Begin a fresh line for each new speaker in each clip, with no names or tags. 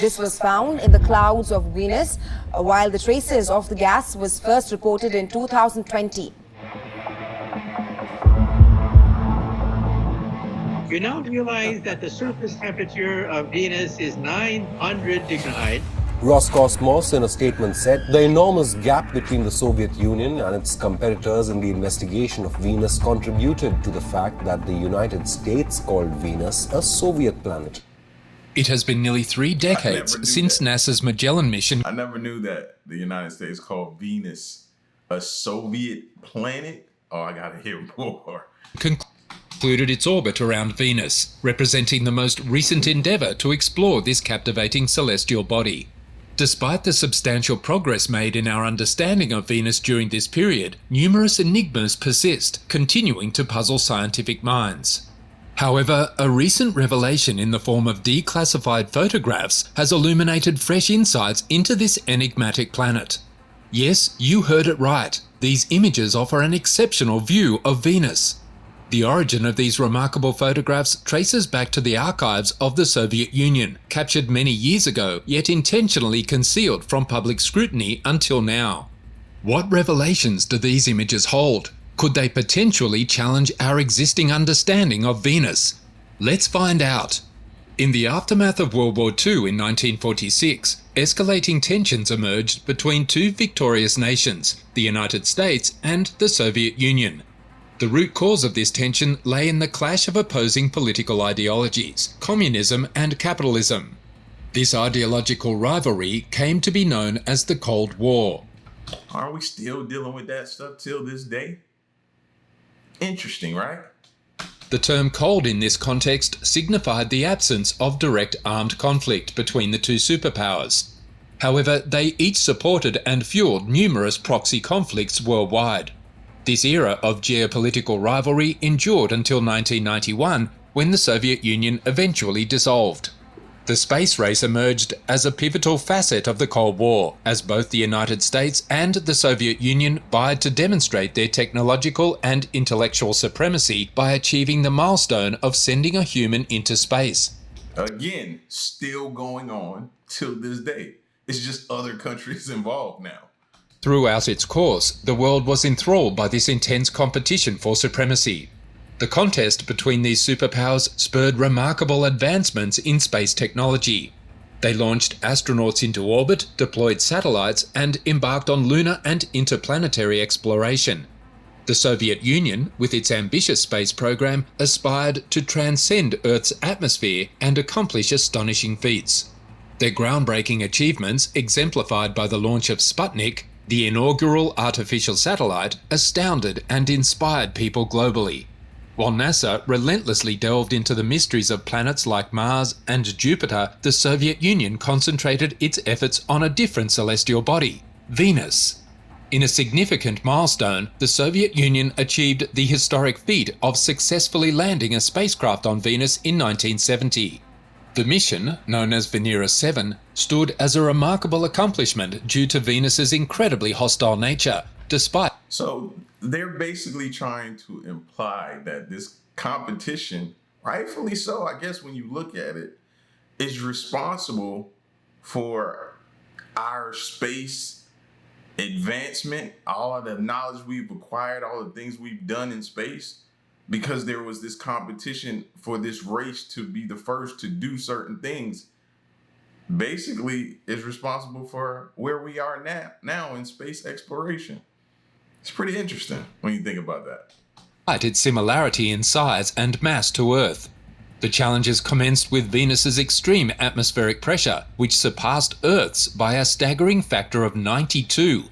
This was found in the clouds of Venus, while the traces of the gas was first reported in 2020.
You now realize that the surface temperature of Venus is 900 degrees.
Roscosmos, in a statement, said the enormous gap between the Soviet Union and its competitors in the investigation of Venus contributed to the fact that the United States called Venus a Soviet planet.
It has been nearly 3 decades since NASA's Magellan mission.
I never knew that the United States called Venus a Soviet planet. Oh, I gotta hear more.
Concluded its orbit around Venus, representing the most recent endeavour to explore this captivating celestial body. Despite the substantial progress made in our understanding of Venus during this period, numerous enigmas persist, continuing to puzzle scientific minds. However, a recent revelation in the form of declassified photographs has illuminated fresh insights into this enigmatic planet. Yes, you heard it right. These images offer an exceptional view of Venus. The origin of these remarkable photographs traces back to the archives of the Soviet Union, captured many years ago, yet intentionally concealed from public scrutiny until now. What revelations do these images hold? Could they potentially challenge our existing understanding of Venus? Let's find out. In the aftermath of World War II in 1946, escalating tensions emerged between two victorious nations, the United States and the Soviet Union. The root cause of this tension lay in the clash of opposing political ideologies, communism and capitalism. This ideological rivalry came to be known as the Cold War.
Are we still dealing with that stuff till this day? Interesting, right?
The term cold in this context signified the absence of direct armed conflict between the two superpowers. However, they each supported and fueled numerous proxy conflicts worldwide. This era of geopolitical rivalry endured until 1991, when the Soviet Union eventually dissolved. The space race emerged as a pivotal facet of the Cold War, as both the United States and the Soviet Union vied to demonstrate their technological and intellectual supremacy by achieving the milestone of sending a human into space.
Again, still going on till this day. It's just other countries involved now.
Throughout its course, the world was enthralled by this intense competition for supremacy. The contest between these superpowers spurred remarkable advancements in space technology. They launched astronauts into orbit, deployed satellites, and embarked on lunar and interplanetary exploration. The Soviet Union, with its ambitious space program, aspired to transcend Earth's atmosphere and accomplish astonishing feats. Their groundbreaking achievements, exemplified by the launch of Sputnik, the inaugural artificial satellite, astounded and inspired people globally. While NASA relentlessly delved into the mysteries of planets like Mars and Jupiter, the Soviet Union concentrated its efforts on a different celestial body, Venus. In a significant milestone, the Soviet Union achieved the historic feat of successfully landing a spacecraft on Venus in 1970. The mission, known as Venera 7, stood as a remarkable accomplishment due to Venus's incredibly hostile nature, despite...
So they're basically trying to imply that this competition, rightfully so, I guess when you look at it, is responsible for our space advancement, all of the knowledge we've acquired, all the things we've done in space, because there was this competition for this race to be the first to do certain things, basically is responsible for where we are now in space exploration. It's pretty interesting when you think about that.
Despite its similarity in size and mass to Earth. The challenges commenced with Venus's extreme atmospheric pressure, which surpassed Earth's by a staggering factor of 92.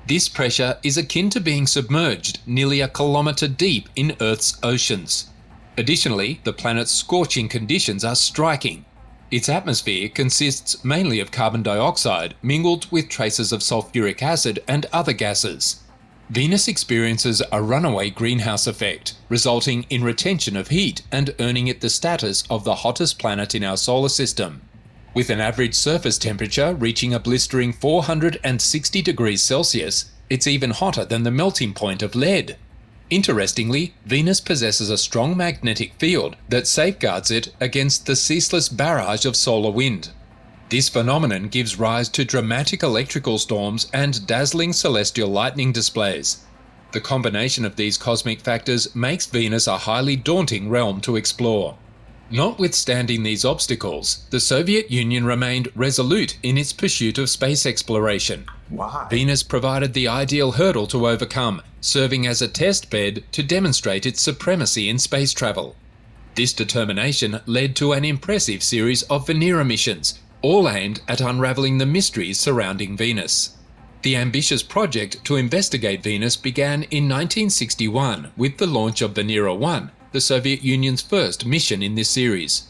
This pressure is akin to being submerged nearly a kilometre deep in Earth's oceans. Additionally, the planet's scorching conditions are striking. Its atmosphere consists mainly of carbon dioxide mingled with traces of sulfuric acid and other gases. Venus experiences a runaway greenhouse effect, resulting in retention of heat and earning it the status of the hottest planet in our solar system. With an average surface temperature reaching a blistering 460 degrees Celsius, it's even hotter than the melting point of lead. Interestingly, Venus possesses a strong magnetic field that safeguards it against the ceaseless barrage of solar wind. This phenomenon gives rise to dramatic electrical storms and dazzling celestial lightning displays. The combination of these cosmic factors makes Venus a highly daunting realm to explore. Notwithstanding these obstacles, the Soviet Union remained resolute in its pursuit of space exploration.
Why?
Venus provided the ideal hurdle to overcome, serving as a test bed to demonstrate its supremacy in space travel. This determination led to an impressive series of Venera missions, all aimed at unraveling the mysteries surrounding Venus. The ambitious project to investigate Venus began in 1961 with the launch of Venera 1, the Soviet Union's first mission in this series.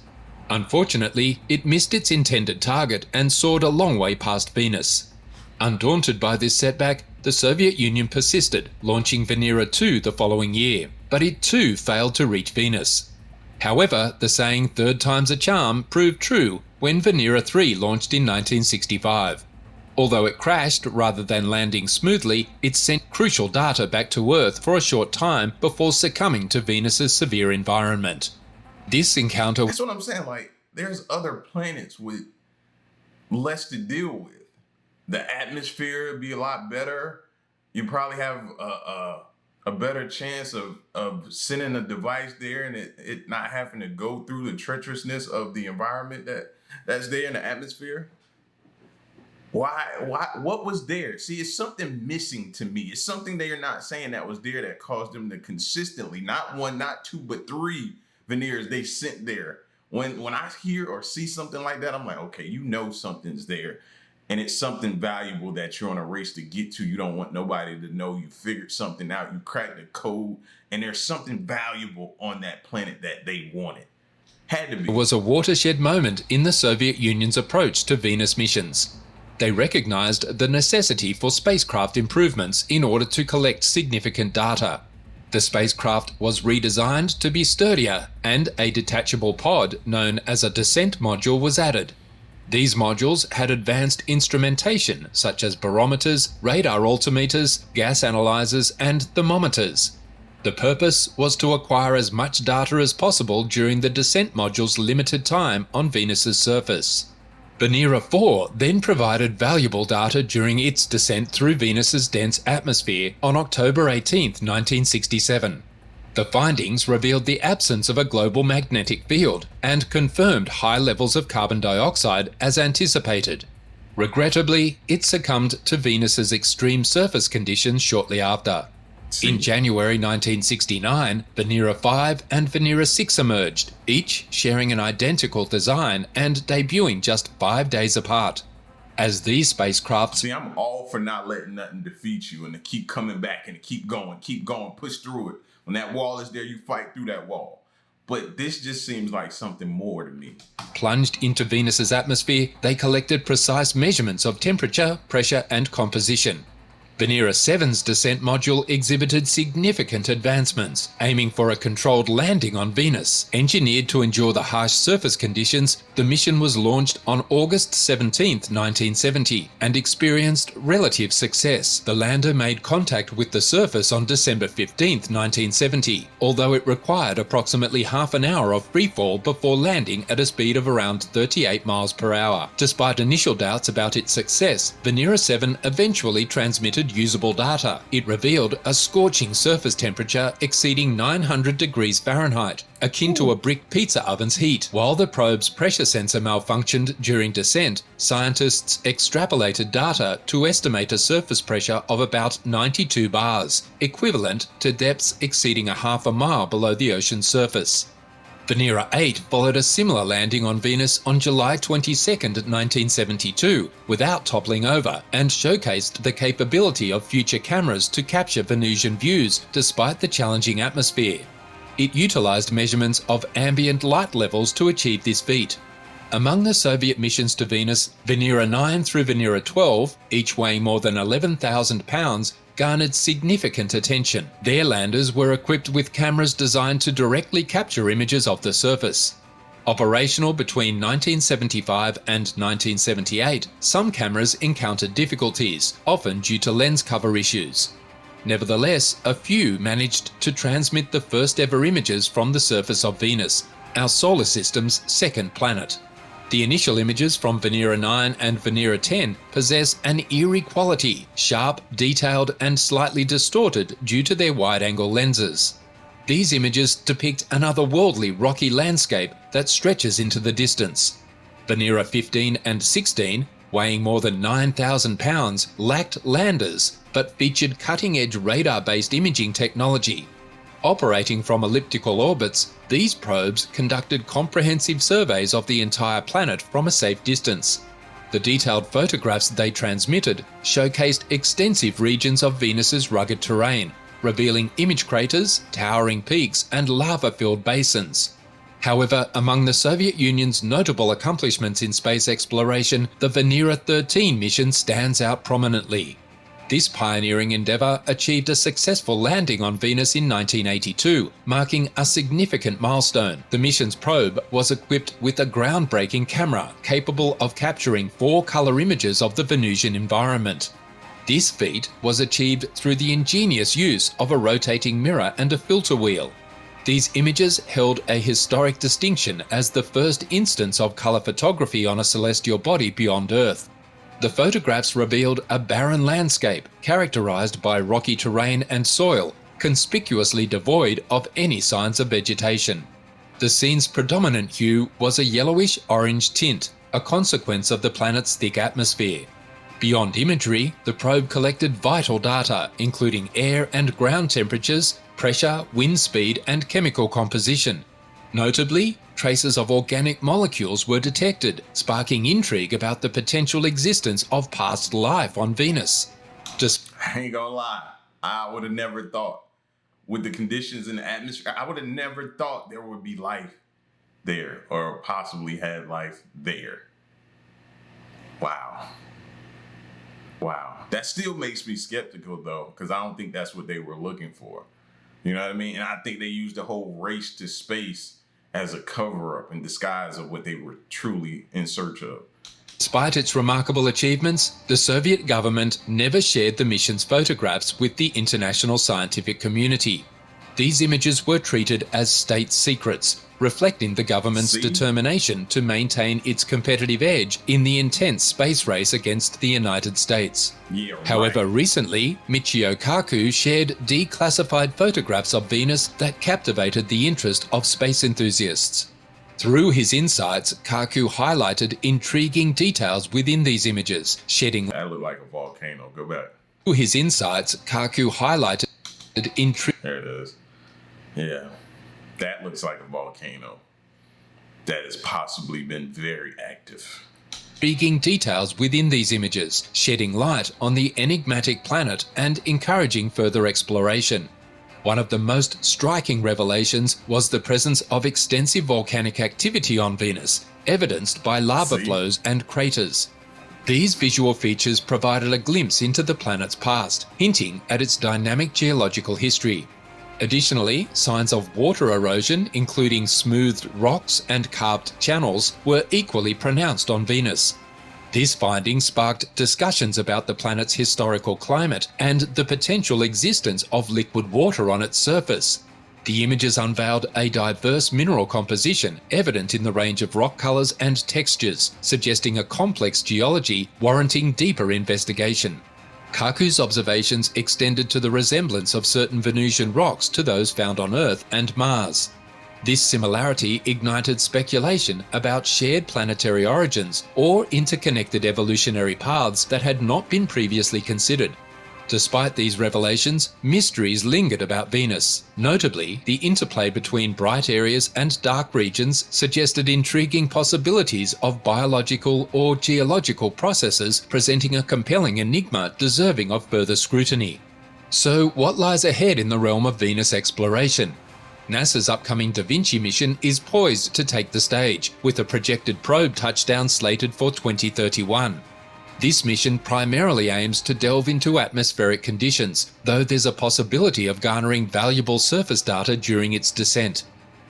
Unfortunately, it missed its intended target and soared a long way past Venus. Undaunted by this setback, the Soviet Union persisted, launching Venera 2 the following year, but it too failed to reach Venus. However, the saying "third time's a charm" proved true when Venera 3 launched in 1965. Although it crashed rather than landing smoothly, it sent crucial data back to Earth for a short time before succumbing to Venus's severe environment. This encounter...
That's what I'm saying. Like, there's other planets with less to deal with. The atmosphere would be a lot better. You probably have a better chance of sending a device there and it not having to go through the treacherousness of the environment that's there in the atmosphere. Why? What was there? See, it's something missing to me. It's something they are not saying that was there that caused them to consistently, not one, not two, but 3 Veneras they sent there. When I hear or see something like that, I'm like, okay, you know something's there. And it's something valuable that you're on a race to get to. You don't want nobody to know you figured something out. You cracked the code, and there's something valuable on that planet that they wanted. Had to be.
It was a watershed moment in the Soviet Union's approach to Venus missions. They recognized the necessity for spacecraft improvements in order to collect significant data. The spacecraft was redesigned to be sturdier, and a detachable pod known as a descent module was added. These modules had advanced instrumentation such as barometers, radar altimeters, gas analyzers, and thermometers. The purpose was to acquire as much data as possible during the descent module's limited time on Venus's surface. Venera 4 then provided valuable data during its descent through Venus's dense atmosphere on October 18, 1967. The findings revealed the absence of a global magnetic field and confirmed high levels of carbon dioxide as anticipated. Regrettably, it succumbed to Venus's extreme surface conditions shortly after. In January 1969, Venera 5 and Venera 6 emerged, each sharing an identical design and debuting just 5 days apart. As these spacecraft...
See, I'm all for not letting nothing defeat you and to keep coming back and to keep going, push through it. When that wall is there, you fight through that wall. But this just seems like something more to me.
Plunged into Venus's atmosphere, they collected precise measurements of temperature, pressure, and composition. Venera 7's descent module exhibited significant advancements, aiming for a controlled landing on Venus. Engineered to endure the harsh surface conditions, the mission was launched on August 17, 1970, and experienced relative success. The lander made contact with the surface on December 15, 1970, although it required approximately half an hour of freefall before landing at a speed of around 38 miles per hour. Despite initial doubts about its success, Venera 7 eventually transmitted usable data. It revealed a scorching surface temperature exceeding 900 degrees Fahrenheit, akin to a brick pizza oven's heat. While the probe's pressure sensor malfunctioned during descent, scientists extrapolated data to estimate a surface pressure of about 92 bars, equivalent to depths exceeding a half a mile below the ocean's surface. Venera 8 followed a similar landing on Venus on July 22, 1972, without toppling over, and showcased the capability of future cameras to capture Venusian views despite the challenging atmosphere. It utilized measurements of ambient light levels to achieve this feat. Among the Soviet missions to Venus, Venera 9 through Venera 12, each weighing more than 11,000 pounds, garnered significant attention. Their landers were equipped with cameras designed to directly capture images of the surface. Operational between 1975 and 1978, some cameras encountered difficulties, often due to lens cover issues. Nevertheless, a few managed to transmit the first ever images from the surface of Venus, our solar system's second planet. The initial images from Venera 9 and Venera 10 possess an eerie quality, sharp, detailed and slightly distorted due to their wide-angle lenses. These images depict an otherworldly rocky landscape that stretches into the distance. Venera 15 and 16, weighing more than 9,000 pounds, lacked landers, but featured cutting-edge radar-based imaging technology. Operating from elliptical orbits, these probes conducted comprehensive surveys of the entire planet from a safe distance. The detailed photographs they transmitted showcased extensive regions of Venus's rugged terrain, revealing image craters, towering peaks, and lava-filled basins. However, among the Soviet Union's notable accomplishments in space exploration, the Venera 13 mission stands out prominently. This pioneering endeavour achieved a successful landing on Venus in 1982, marking a significant milestone. The mission's probe was equipped with a groundbreaking camera capable of capturing 4 colour images of the Venusian environment. This feat was achieved through the ingenious use of a rotating mirror and a filter wheel. These images held a historic distinction as the first instance of colour photography on a celestial body beyond Earth. The photographs revealed a barren landscape characterized by rocky terrain and soil, conspicuously devoid of any signs of vegetation. The scene's predominant hue was a yellowish-orange tint, a consequence of the planet's thick atmosphere. Beyond imagery, the probe collected vital data, including air and ground temperatures, pressure, wind speed, and chemical composition. Notably, traces of organic molecules were detected, sparking intrigue about the potential existence of past life on Venus.
I ain't gonna lie, I would have never thought, with the conditions in the atmosphere, I would have never thought there would be life there or possibly had life there. Wow. That still makes me skeptical though, because I don't think that's what they were looking for. You know what I mean? And I think they used the whole race to space as a cover-up and disguise of what they were truly in search of.
Despite its remarkable achievements, the Soviet government never shared the mission's photographs with the international scientific community. These images were treated as state secrets, reflecting the government's determination to maintain its competitive edge in the intense space race against the United States. However, recently, Michio Kaku shared declassified photographs of Venus that captivated the interest of space enthusiasts. Through his insights, Kaku highlighted intriguing details within these images, shedding
That looked like a volcano. Go back.
Through his insights, Kaku highlighted
There it is. Yeah. That looks like a volcano that has possibly been very active.
intriguing details within these images, shedding light on the enigmatic planet and encouraging further exploration. One of the most striking revelations was the presence of extensive volcanic activity on Venus, evidenced by lava flows and craters. These visual features provided a glimpse into the planet's past, hinting at its dynamic geological history. Additionally, signs of water erosion, including smoothed rocks and carved channels, were equally pronounced on Venus. This finding sparked discussions about the planet's historical climate and the potential existence of liquid water on its surface. The images unveiled a diverse mineral composition evident in the range of rock colours and textures, suggesting a complex geology warranting deeper investigation. Kaku's observations extended to the resemblance of certain Venusian rocks to those found on Earth and Mars. This similarity ignited speculation about shared planetary origins or interconnected evolutionary paths that had not been previously considered. Despite these revelations, mysteries lingered about Venus. Notably, the interplay between bright areas and dark regions suggested intriguing possibilities of biological or geological processes, presenting a compelling enigma deserving of further scrutiny. So, what lies ahead in the realm of Venus exploration? NASA's upcoming Da Vinci mission is poised to take the stage, with a projected probe touchdown slated for 2031. This mission primarily aims to delve into atmospheric conditions, though there's a possibility of garnering valuable surface data during its descent.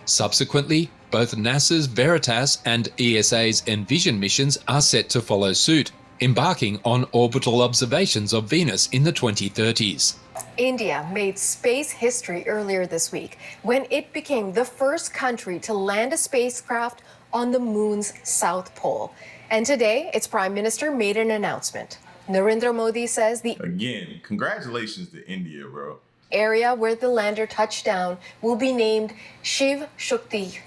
Subsequently, both NASA's Veritas and ESA's Envision missions are set to follow suit, embarking on orbital observations of Venus in the 2030s.
India made space history earlier this week when it became the first country to land a spacecraft on the moon's south pole. And today, its prime minister made an announcement. Narendra Modi says the
Again, congratulations to India, bro.
area where the lander touched down will be named Shiv Shakti.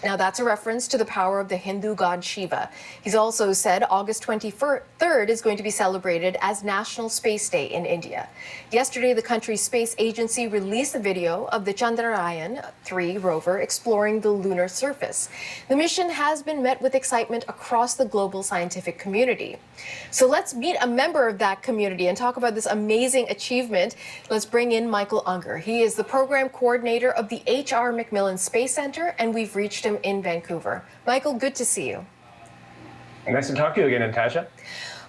Now, that's a reference to the power of the Hindu god Shiva. He's also said August 23rd is going to be celebrated as National Space Day in India. Yesterday, the country's space agency released a video of the Chandrayaan-3 rover exploring the lunar surface. The mission has been met with excitement across the global scientific community. So let's meet a member of that community and talk about this amazing achievement. Let's bring in Michael Unger. He is the program coordinator of the H.R. Macmillan Space Center, and we've reached him in Vancouver. Michael, good to see you.
Nice to talk to you again, Natasha.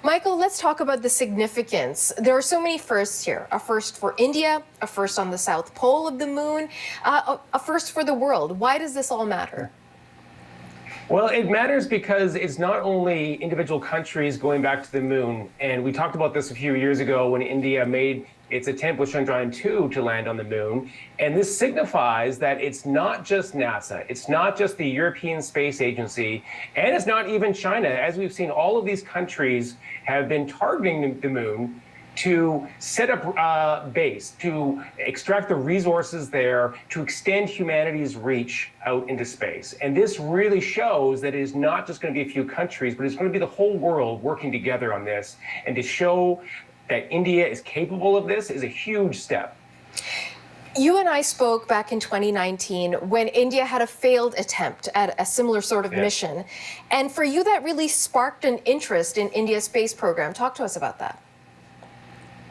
Michael, let's talk about the significance. There are so many firsts here. A first for India, a first on the south pole of the moon, a first for the world. Why does this all matter?
Well, it matters because it's not only individual countries going back to the moon, and we talked about this a few years ago when India made its attempt with Chandrayaan-2 to land on the moon. And this signifies that it's not just NASA, it's not just the European Space Agency, and it's not even China. As we've seen, all of these countries have been targeting the moon to set up a base, to extract the resources there, to extend humanity's reach out into space. And this really shows that it is not just going to be a few countries, but it's going to be the whole world working together on this. And to show that India is capable of this is a huge step.
You and I spoke back in 2019 when India had a failed attempt at a similar sort of mission. And for you, that really sparked an interest in India's space program. Talk to us about that.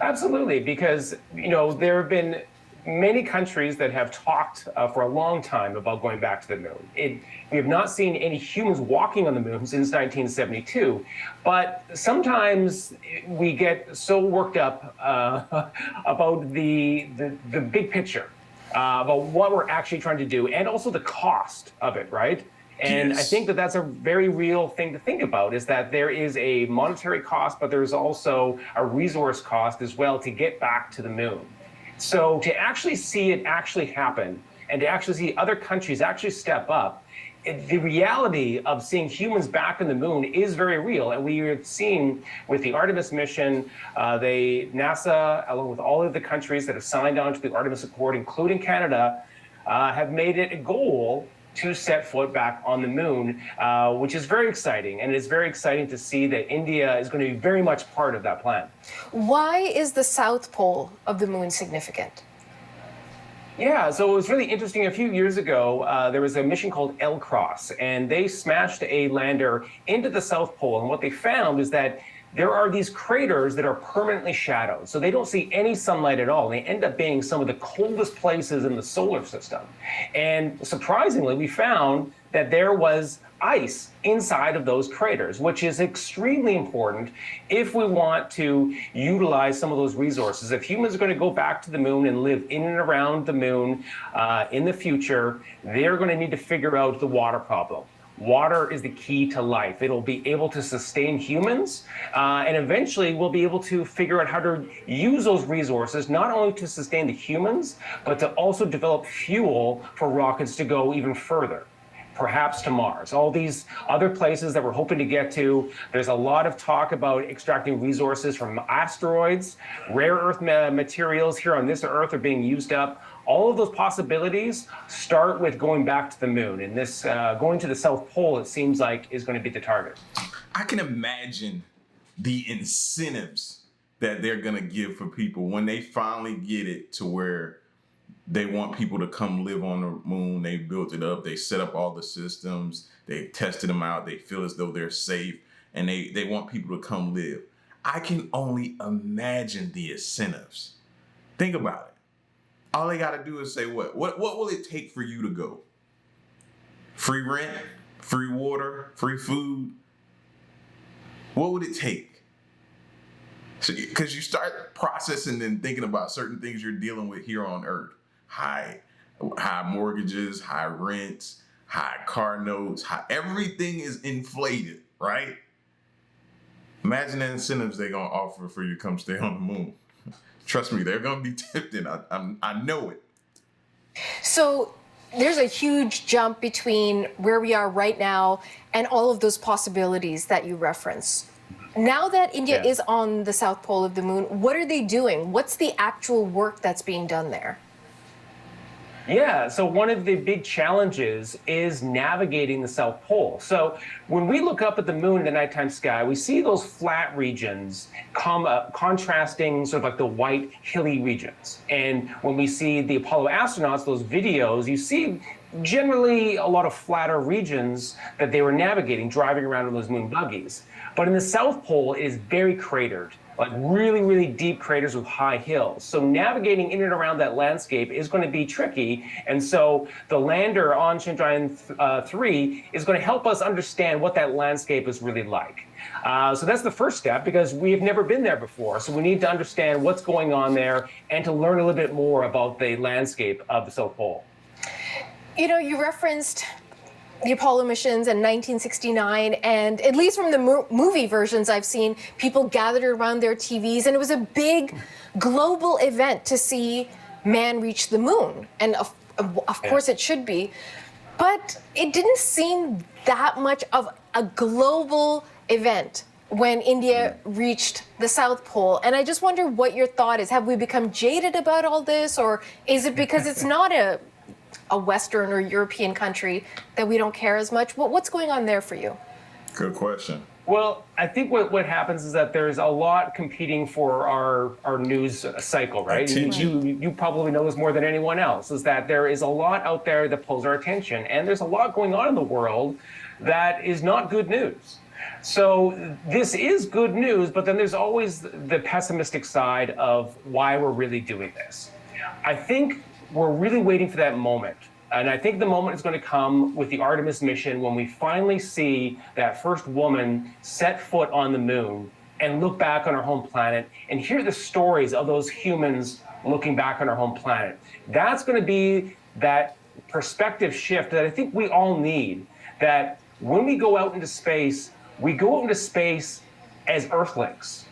Absolutely, because, there have been many countries that have talked for a long time about going back to the moon. We have not seen any humans walking on the moon since 1972, but sometimes we get so worked up about the big picture, about what we're actually trying to do, and also the cost of it, right? And I think that that's a very real thing to think about, is that there is a monetary cost, but there's also a resource cost as well to get back to the moon. So to actually see it actually happen, and to actually see other countries actually step up, the reality of seeing humans back on the moon is very real. And we have seen with the Artemis mission, NASA, along with all of the countries that have signed on to the Artemis Accord, including Canada, have made it a goal to set foot back on the moon, which is very exciting. And it's very exciting to see that India is going to be very much part of that plan.
Why is the south pole of the moon significant?
Yeah, so it was really interesting. A few years ago, there was a mission called L-Cross, and they smashed a lander into the South Pole. And what they found is that there are these craters that are permanently shadowed, so they don't see any sunlight at all. They end up being some of the coldest places in the solar system. And surprisingly, we found that there was ice inside of those craters, which is extremely important if we want to utilize some of those resources. If humans are going to go back to the moon and live in and around the moon in the future, they're going to need to figure out the water problem. Water is the key to life. It'll be able to sustain humans, and eventually we'll be able to figure out how to use those resources, not only to sustain the humans, but to also develop fuel for rockets to go even further, perhaps to Mars. All these other places that we're hoping to get to, there's a lot of talk about extracting resources from asteroids. Rare earth materials here on this Earth are being used up. All of those possibilities start with going back to the moon, and this going to the South Pole, it seems like, is going to be the target.
I can imagine the incentives that they're going to give for people when they finally get it to where they want people to come live on the moon. They built it up. They set up all the systems. They tested them out. They feel as though they're safe, and they want people to come live. I can only imagine the incentives. Think about it. All they got to do is say, what will it take for you to go? Free rent, free water, free food. What would it take? Because you start processing and thinking about certain things you're dealing with here on Earth. High mortgages, high rents, high car notes, everything is inflated, right? Imagine the incentives they're going to offer for you to come stay on the moon. Trust me, they're going to be tempted. I know it.
So there's a huge jump between where we are right now and all of those possibilities that you reference. Now that India is on the south pole of the moon, what are they doing? What's the actual work that's being done there?
Yeah, so one of the big challenges is navigating the South Pole. So when we look up at the moon in the nighttime sky, we see those flat regions contrasting sort of like the white, hilly regions. And when we see the Apollo astronauts, those videos, you see generally a lot of flatter regions that they were navigating, driving around in those moon buggies. But in the South Pole, it is very cratered, like really, really deep craters with high hills. So navigating in and around that landscape is going to be tricky. And so the lander on Chandrayaan-3 is going to help us understand what that landscape is really like. So that's the first step, because we've never been there before. So we need to understand what's going on there and to learn a little bit more about the landscape of the South Pole.
You know, you referenced the Apollo missions in 1969, and at least from the movie versions I've seen, people gathered around their TVs, and it was a big global event to see man reach the moon. And of course it should be, but it didn't seem that much of a global event when India reached the South Pole. And I just wonder what your thought is. Have we become jaded about all this, or is it because it's not a Western or European country that we don't care as much? What's going on there for you?
Good question.
Well, I think what happens is that there's a lot competing for our news cycle, right? You probably know this more than anyone else, is that there is a lot out there that pulls our attention, and there's a lot going on in the world that is not good news. So this is good news, but then there's always the pessimistic side of why we're really doing this. I think we're really waiting for that moment. And I think the moment is going to come with the Artemis mission, when we finally see that first woman set foot on the moon and look back on our home planet and hear the stories of those humans looking back on our home planet. That's going to be that perspective shift that I think we all need, that when we go out into space, we go out into space as Earthlings.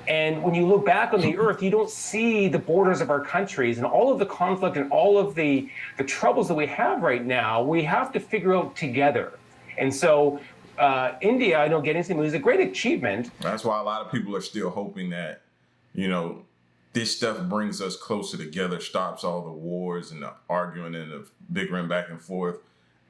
And when you look back on the Earth, you don't see the borders of our countries and all of the conflict and all of the troubles that we have right now. We have to figure out together. And so India, I know getting to the moon is a great achievement.
That's why a lot of people are still hoping that, you know, this stuff brings us closer together, stops all the wars and the arguing and the bickering back and forth,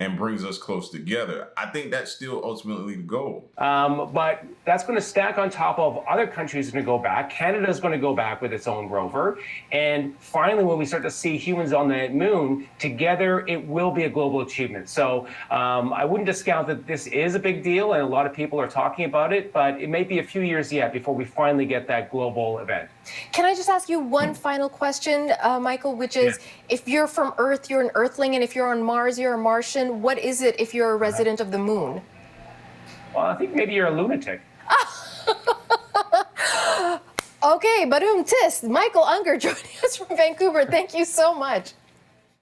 and brings us close together. I think that's still ultimately the goal.
But that's going to stack on top of other countries going to go back. Canada's going to go back with its own rover. And finally, when we start to see humans on the moon, together, it will be a global achievement. So I wouldn't discount that this is a big deal, and a lot of people are talking about it, but it may be a few years yet before we finally get that global event.
Can I just ask you one final question, Michael, which is, if you're from Earth, you're an Earthling, and if you're on Mars, you're a Martian. What is it if you're a resident of the moon?
Well, I think maybe you're a lunatic.
Okay, Badoom Tis, Michael Unger joining us from Vancouver. Thank you so much.